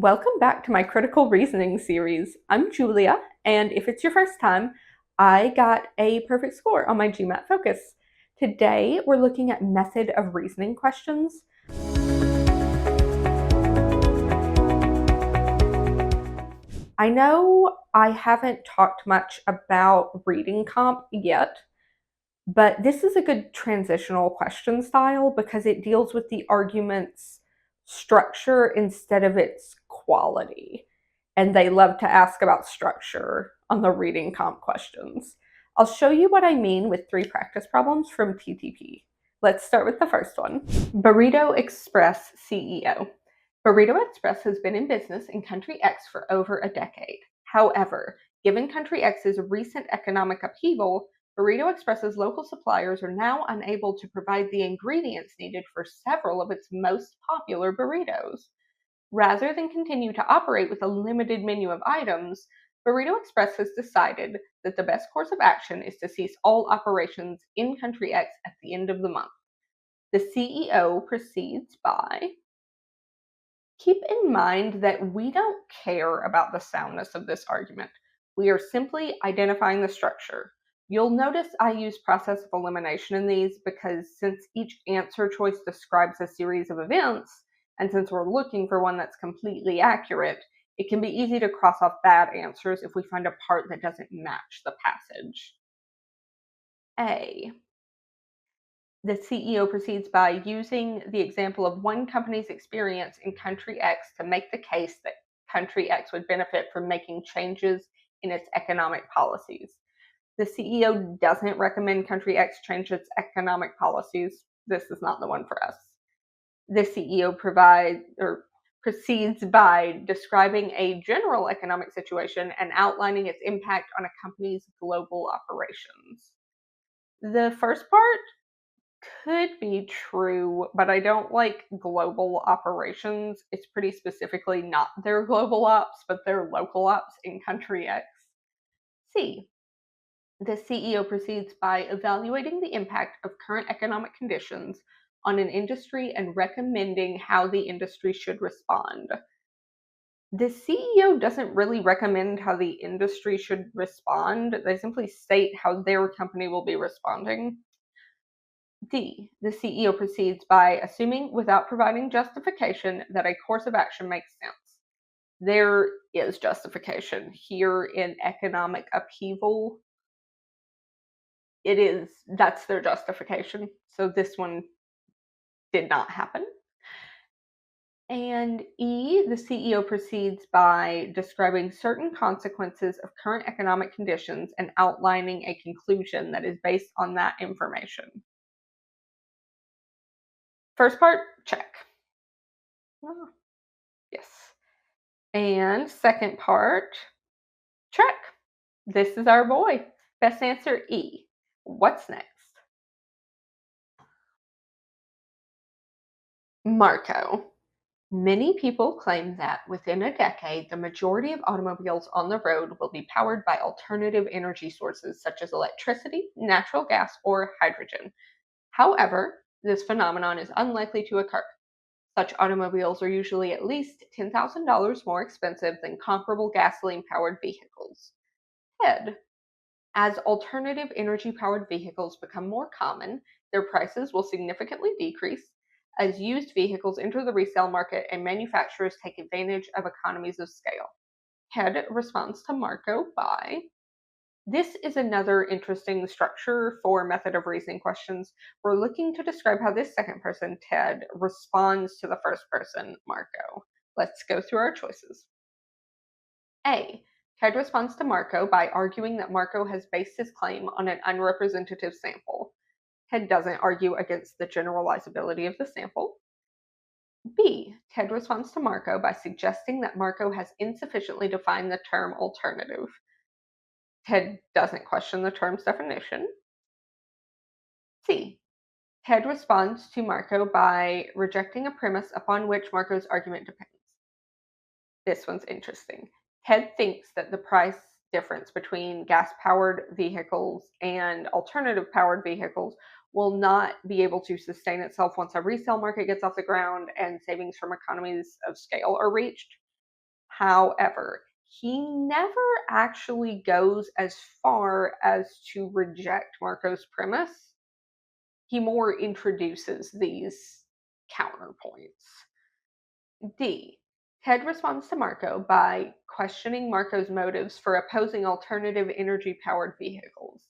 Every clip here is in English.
Welcome back to my critical reasoning series. I'm Julia, and if it's your first time, I got a perfect score on my GMAT focus. Today, we're looking at method of reasoning questions. I know I haven't talked much about reading comp yet, but this is a good transitional question style because it deals with the argument's structure instead of its quality. And they love to ask about structure on the reading comp questions. I'll show you what I mean with 3 practice problems from TTP. Let's start with the first one. Burrito Express CEO. Burrito Express has been in business in country X for over a decade. However, given country X's recent economic upheaval, Burrito Express's local suppliers are now unable to provide the ingredients needed for several of its most popular burritos. Rather than continue to operate with a limited menu of items, Burrito Express has decided that the best course of action is to cease all operations in Country X at the end of the month. The CEO proceeds by, keep in mind that we don't care about the soundness of this argument. We are simply identifying the structure. You'll notice I use process of elimination in these because since each answer choice describes a series of events, and since we're looking for one that's completely accurate, it can be easy to cross off bad answers if we find a part that doesn't match the passage. A. The CEO proceeds by using the example of one company's experience in country X to make the case that country X would benefit from making changes in its economic policies. The CEO doesn't recommend country X change its economic policies. This is not the one for us. The CEO proceeds by describing a general economic situation and outlining its impact on a company's global operations. The first part could be true, but I don't like global operations. It's pretty specifically not their global ops, but their local ops in country X. C. The CEO proceeds by evaluating the impact of current economic conditions on an industry and recommending how the industry should respond. The CEO doesn't really recommend how the industry should respond. They simply state how their company will be responding. D. The CEO proceeds by assuming without providing justification that a course of action makes sense. There is justification here in economic upheaval. That's their justification. So this one did not happen. And E, the CEO proceeds by describing certain consequences of current economic conditions and outlining a conclusion that is based on that information. First part, check. Oh, yes. And second part, check. This is our boy. Best answer, E. What's next? Marco. Many people claim that within a decade, the majority of automobiles on the road will be powered by alternative energy sources such as electricity, natural gas, or hydrogen. However, this phenomenon is unlikely to occur. Such automobiles are usually at least $10,000 more expensive than comparable gasoline-powered vehicles. Ted. As alternative energy-powered vehicles become more common, their prices will significantly decrease as used vehicles enter the resale market and manufacturers take advantage of economies of scale. Ted responds to Marco by, this is another interesting structure for method of reasoning questions. We're looking to describe how this second person, Ted, responds to the first person, Marco. Let's go through our choices. A. Ted responds to Marco by arguing that Marco has based his claim on an unrepresentative sample. Ted doesn't argue against the generalizability of the sample. B. Ted responds to Marco by suggesting that Marco has insufficiently defined the term alternative. Ted doesn't question the term's definition. C. Ted responds to Marco by rejecting a premise upon which Marco's argument depends. This one's interesting. Ted thinks that the price difference between gas-powered vehicles and alternative-powered vehicles will not be able to sustain itself once a resale market gets off the ground and savings from economies of scale are reached. However, he never actually goes as far as to reject Marco's premise. He more introduces these counterpoints. D. Ted responds to Marco by questioning Marco's motives for opposing alternative energy powered vehicles.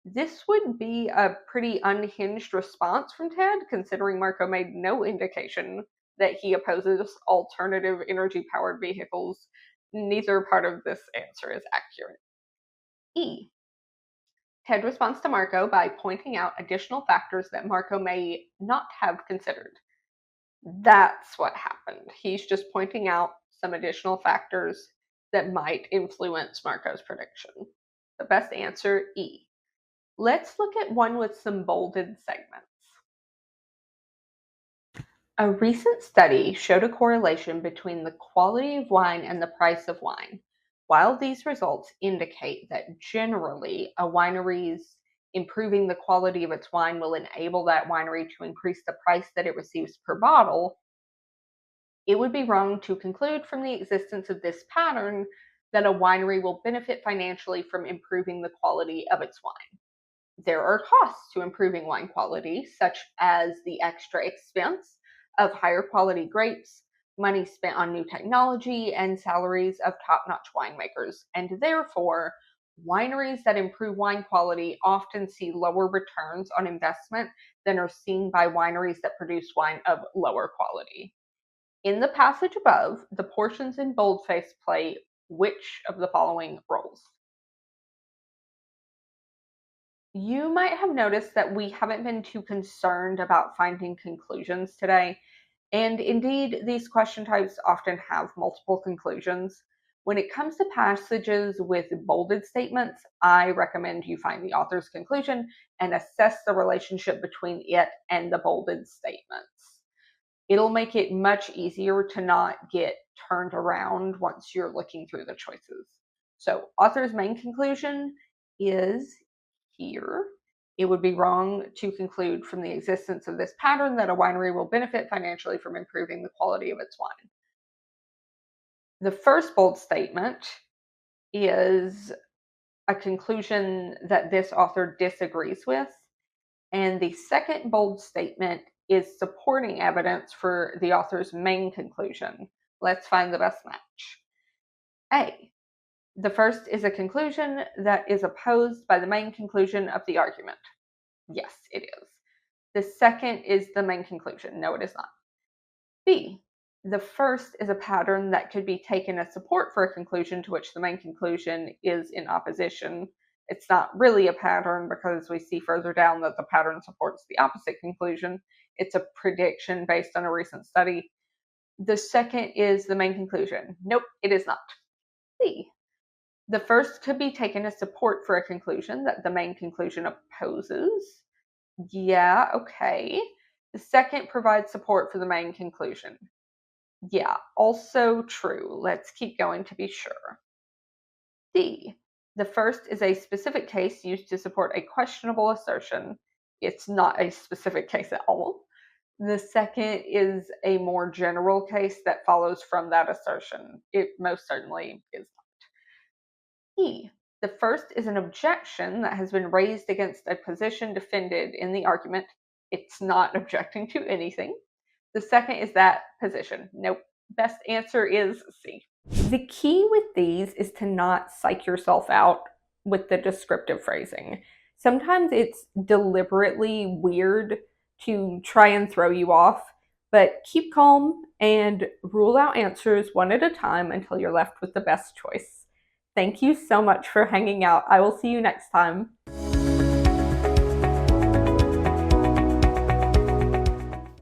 This would be a pretty unhinged response from Ted, considering Marco made no indication that he opposes alternative energy powered vehicles. Neither part of this answer is accurate. E. Ted responds to Marco by pointing out additional factors that Marco may not have considered. That's what happened. He's just pointing out some additional factors that might influence Marco's prediction. The best answer, E. Let's look at one with some bolded segments. A recent study showed a correlation between the quality of wine and the price of wine. While these results indicate that generally a winery's improving the quality of its wine will enable that winery to increase the price that it receives per bottle, it would be wrong to conclude from the existence of this pattern that a winery will benefit financially from improving the quality of its wine. There are costs to improving wine quality, such as the extra expense of higher quality grapes, money spent on new technology, and salaries of top-notch winemakers. And therefore, wineries that improve wine quality often see lower returns on investment than are seen by wineries that produce wine of lower quality. In the passage above, the portions in boldface play which of the following roles? You might have noticed that we haven't been too concerned about finding conclusions today, and indeed, these question types often have multiple conclusions. When it comes to passages with bolded statements, I recommend you find the author's conclusion and assess the relationship between it and the bolded statements. It'll make it much easier to not get turned around once you're looking through the choices. So, author's main conclusion is here. It would be wrong to conclude from the existence of this pattern that a winery will benefit financially from improving the quality of its wine. The first bold statement is a conclusion that this author disagrees with, and the second bold statement is supporting evidence for the author's main conclusion. Let's find the best match. A. The first is a conclusion that is opposed by the main conclusion of the argument. Yes, it is. The second is the main conclusion. No, it is not. B. The first is a pattern that could be taken as support for a conclusion to which the main conclusion is in opposition. It's not really a pattern because we see further down that the pattern supports the opposite conclusion. It's a prediction based on a recent study. The second is the main conclusion. Nope, it is not. C. The first could be taken as support for a conclusion that the main conclusion opposes. Yeah, okay. The second provides support for the main conclusion. Yeah, also true. Let's keep going to be sure. D. The first is a specific case used to support a questionable assertion. It's not a specific case at all. The second is a more general case that follows from that assertion. It most certainly is not. E. The first is an objection that has been raised against a position defended in the argument. It's not objecting to anything. The second is that position. Nope. Best answer is C. The key with these is to not psych yourself out with the descriptive phrasing. Sometimes it's deliberately weird to try and throw you off, but keep calm and rule out answers one at a time until you're left with the best choice. Thank you so much for hanging out. I will see you next time.